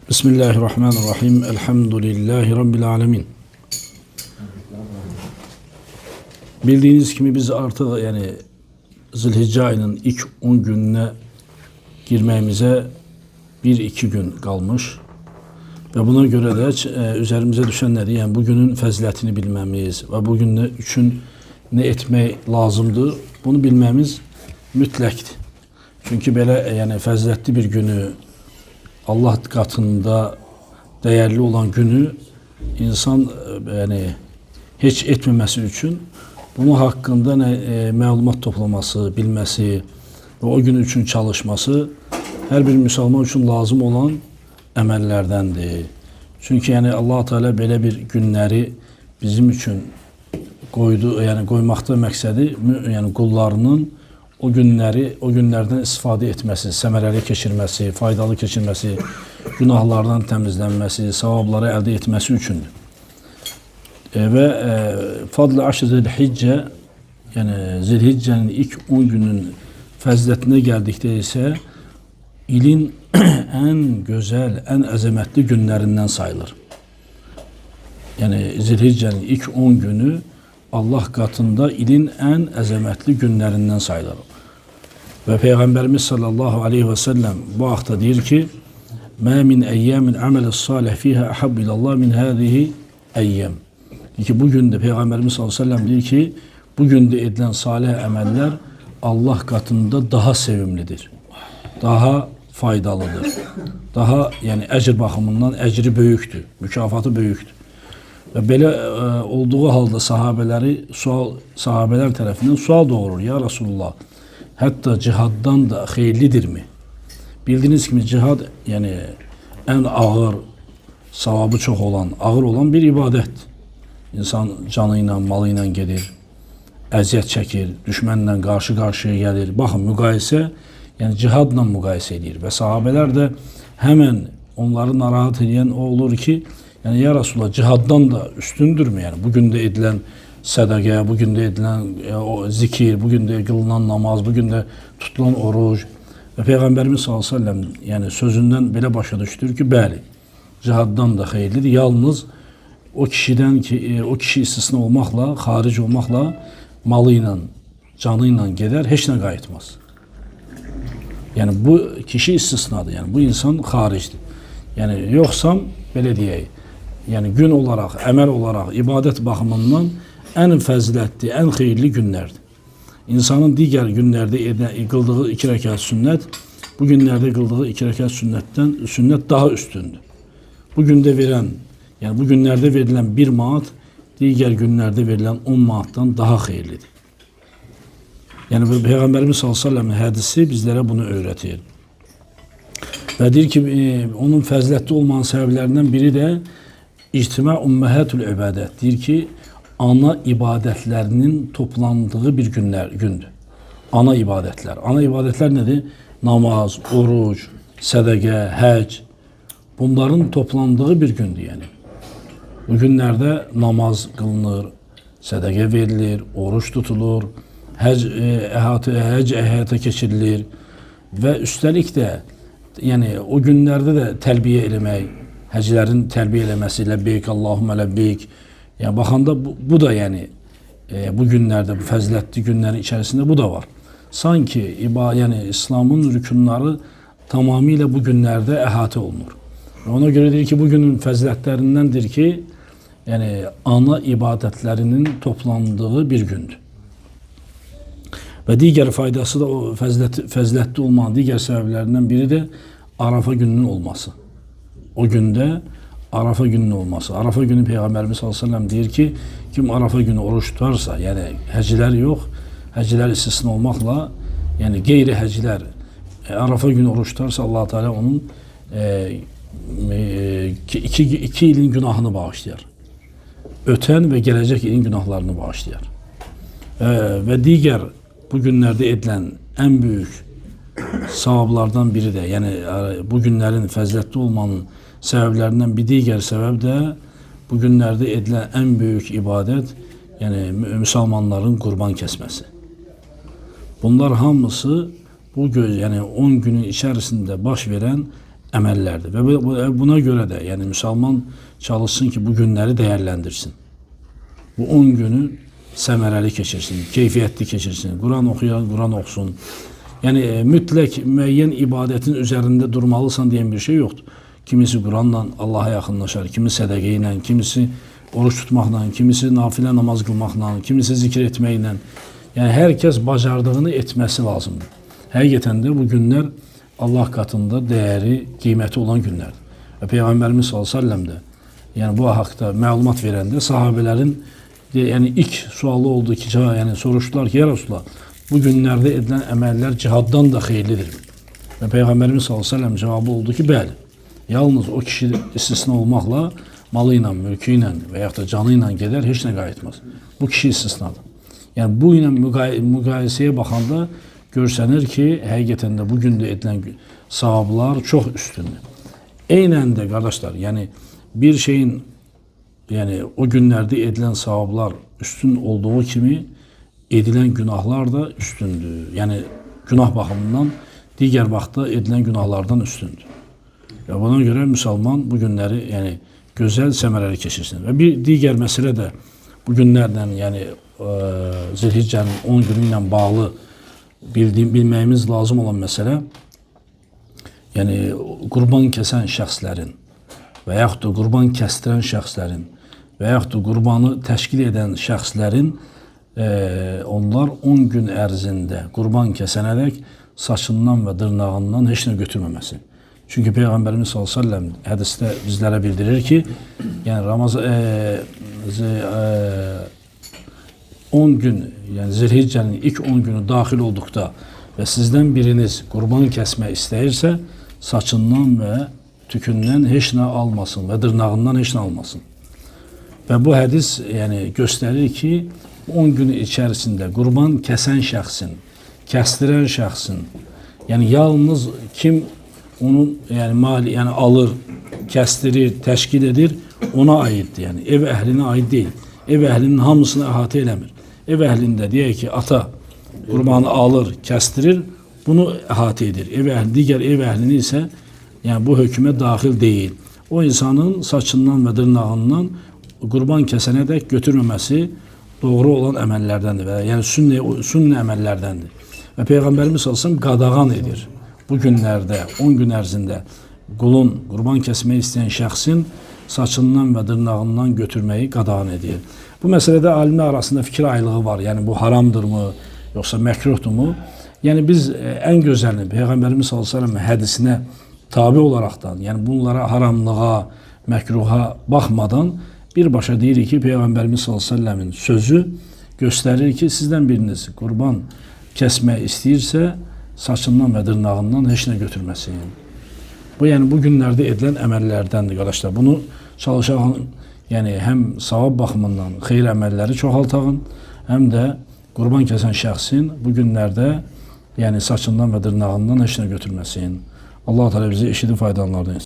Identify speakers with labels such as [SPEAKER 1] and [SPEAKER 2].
[SPEAKER 1] Bismillahirrahmanirrahim. Elhamdülillahi Rabbil alemin. Bildiğiniz gibi biz artık Zilhicce ayının ilk 10 gününe girmemize 1-2 gün kalmış. Ve buna göre de üzerimize düşen nedir? Yani bugünün faziletini bilmemiz ve bugün için ne etmek lazımdır? Bunu bilmemiz mütlektir. Çünkü böyle faziletli bir günü, Allah katında değerli olan günü insan hiç etmemesi için bunun hakkında məlumat toplaması, bilmesi ve o gün için çalışması her bir Müslüman için lazım olan əməllərdəndir. Çünkü Allah Teala böyle bir günleri bizim için koydu, koymakta məqsədi kullarının o günlerden istifade etmesi, səmərəli keçirmesi, faydalı keçirmesi, günahlardan temizlenmesi, savabları elde etmesi üçündür. Ve Fadl-ı Aşr Zilhicce, Zilhicce'nin ilk 10 günün faziletine geldikte ise ilin en güzel, en azametli günlerinden sayılır. Zilhicce'nin ilk 10 günü Allah katında ilin en azametli günlerinden sayılır. Ve Peygamberimiz sallallahu aleyhi ve sellem bu hafta diyor ki: "Ma min eyyamin amel salih fiha ahabbu ilallah min hadihi eyyam." Ki bugün de Peygamberimiz sallallahu aleyhi ve sellem diyor ki bugün de edilen salih emeller Allah katında daha sevimlidir. Daha faydalıdır. Daha ecir bakımından ecri büyüktür. Mükafatı büyüktür. Ve böyle olduğu halde sahabeler tarafından sual doğurur. Ya Resulullah, hatta cihaddan da hayırlidir mi? Bildiğiniz gibi cihad en ağır, savabı çok olan, ağır olan bir ibadet. İnsan canıyla, malıyla gelir, əziyyət çəkir, düşmənlə karşı karşıya gelir. Bakın müqayisə, cihadla müqayisə edir. Ve sahabeler de hemen onları narahat edən o olur ki, ya Resulullah cihaddan da üstündür mü? Bugün de edilen sədaqə, bugün de edilen zikir, bugün de kılınan namaz, bugün de tutulan oruç. Ve Peygamberimiz sallallahu aleyhi ve sellem sözünden belə başa düşdür ki, bəli, cihaddan da xeyirlidir. Yalnız o kişi istisna olmakla, haric olmakla malıyla, canıyla gider, heç nə qayıtmaz. Bu kişi istisnadır. Bu insan haricdir. Yoksa belə deyək, gün olarak, əməl olarak, ibadet bakımından en faziletli, en hayırlı günlerdir. İnsanın diğer günlerde kıldığı 2 rekat sünnet, bu günlerde kıldığı 2 rekat sünnet daha üstündür. Bu günlerde verilen 1 manat, diğer günlerde verilen 10 manattan daha hayırlıdır. Peygamberimiz sallallahu aleyhi ve sellem hadisi bizlere bunu öğretir. Ve diyor ki onun faziletli olmanın sebeplerinden biri de İctima ummahatul ibadet. Diyor ki ana ibadetlerinin toplandığı bir gündür. Ana ibadetler. Ana ibadetler nedir? Namaz, oruç, sədaqə, hac. Bunların toplandığı bir gündür Bu günlerde namaz kılınır, sədaqə verilir, oruç tutulur, hac həyata keçirilir ve üstelik de o günlerde de telbiye eləmək, həclərin tərbiyə eləməsi, lebbeyk, Allahümme lebbeyk. Baxanda bu da bu günlerde, bu faziletli günlerin içerisinde bu da var. Sanki İslam'ın rükunları tamamıyla bu günlerde əhatə olunur. Ona göre deyir ki bugünün faziletlerindendir ki ana ibadetlerinin toplandığı bir gündür. Ve diğer faydası da o faziletli olmanın diğer sebeplerinden biri de Arafa gününün olması. O günde Arafa gününün olması. Arafa günü Peygamberimiz sallallahu aleyhi ve sellem diyor ki kim Arafa günü oruç tutarsa həcilər yok. Həcilər istisna olmakla gayri həcilər Arafa günü oruç tutarsa Allah Teala onun 2 ilin günahını bağışlayar. Öten ve gelecek ilin günahlarını bağışlayar. Ve diğer bu günlerde edilen en büyük savablardan biri de bu günlerin faziletli olmanın sebeplerinden bir diğer sebep de bu günlerde edilen en büyük ibadet Müslümanların kurban kesmesi. Bunlar hamısı bu 10 günün içerisinde baş veren əməllərdir. Və buna görə də yəni müsəlman çalışsın ki, bu günləri dəyərləndirsin. Bu 10 günü səmərəli keçirsin, keyfiyyətli keçirsin, Quran oxuyan, Quran oxusun. Yəni mütləq müəyyən ibadətin üzərində durmalısan deyən bir şey yoxdur. Kimisi Quranla Allaha yaxınlaşar, kimisi sədəqə ilə, kimisi oruç tutmaqla, kimisi nafilə namaz qılmaqla, kimisi zikr etməklə. Yəni hər kəs bacardığını etməsi lazımdır. Həqiqətən də bu günlər Allah katında dəyəri, qiyməti olan günlərdir. Və Peyğəmbərimiz s.ə.v də yəni bu haqda məlumat verəndə sahabələrin yəni ilk sualı oldu ki, yəni soruşdular ki, ya Resulullah, bu günlərdə edilən əməllər cihaddan da xeyirlidir. Və Peyğəmbərimiz s.ə.v cavabı oldu ki, bəli. Yalnız o kişi istisna olmaqla malı ilə, mülkü ilə və yaxud da canı ilə gedər, heç nə qayıtmaz. Bu kişi istisnadır. Yəni bu ilə müqayisəyə baxanda görsənir ki, həqiqətən də bu gündə edilən savablar çox üstündür. Eynən də qardaşlar, yəni bir şeyin yəni o günlərdə edilən savablar üstün olduğu kimi edilən günahlar da üstündür. Yəni günah baxımından digər vaxtda edilən günahlardan üstündür. Və buna görə müsəlman bu günləri yəni gözəl, səmərəli keçirsin. Və bir digər məsələ də bu günlərdən yəni Zilhiccənin 10 günü ilə bağlı bilməyimiz lazım olan məsələ yəni qurban kəsən şəxslərin və yaxud da qurban kəstirən şəxslərin və yaxud da qurbanı təşkil edən şəxslərin onlar 10 gün ərzində qurban kəsənədək saçından və dırnağından heç nə götürməməsi. Çünki Peyğəmbərimiz s.ə.v hədisdə bizlərə bildirir ki, yəni Ramazan 10 gün, yəni Zilhiccənin ilk 10 günü daxil olduqda və sizdən biriniz qurban kəsmək istəyirsə, saçından və tükündən heç nə almasın və dırnağından heç nə almasın. Və bu hədis yəni göstərir ki, 10 gün içərisində qurban kəsən şəxsin, kəstirən şəxsin, yəni yalnız kim onun yəni yəni alır, kəstirir, təşkil edir, ona aiddir. Yəni ev əhlinə aid deyil. Ev əhlinin hamısını əhatə eləmir. Ev əhlində deyək ki, ata qurbanı alır, kəstirir, bunu əhatə edir. Digər ev əhlini isə yəni bu hökmə daxil deyil. O insanın saçından və dırnağından qurban kəsənədək götürməməsi doğru olan əməllərdəndir və yəni sünnə əməllərdəndir. Və Peyğəmbərimiz s.ə.v qadağan edir. Bu günlərdə, 10 gün ərzində qulun qurban kəsmək istəyən şəxsin saçından və dırnağından götürməyi qadağan edir. Bu məsələdə alimlər arasında fikir ayrılığı var. Yəni bu haramdırmı, yoxsa məkruhdurmu? Yəni biz ən gözəlini Peyğəmbərimiz s.ə.v hədisinə tabi olaraqdan, yəni bunlara haramlığa, məkruha baxmadan birbaşa deyirik ki, Peyğəmbərimiz s.ə.v-in sözü göstərir ki, sizdən biriniz qurban kəsmək istəyirsə, saçından və dırnağından heç nə götürməsin. Bu yəni bu günlərdə edilən əməllərdəndir qardaşlar. Bunu çalışaq yəni həm savab baxımından xeyir əməlləri çoxaltağın, həm də qurban kəsən şəxsin bu günlərdə yəni saçından və dırnağından heç nə götürməsin. Allah Teala bizi eşidib faydalanlardan etsin.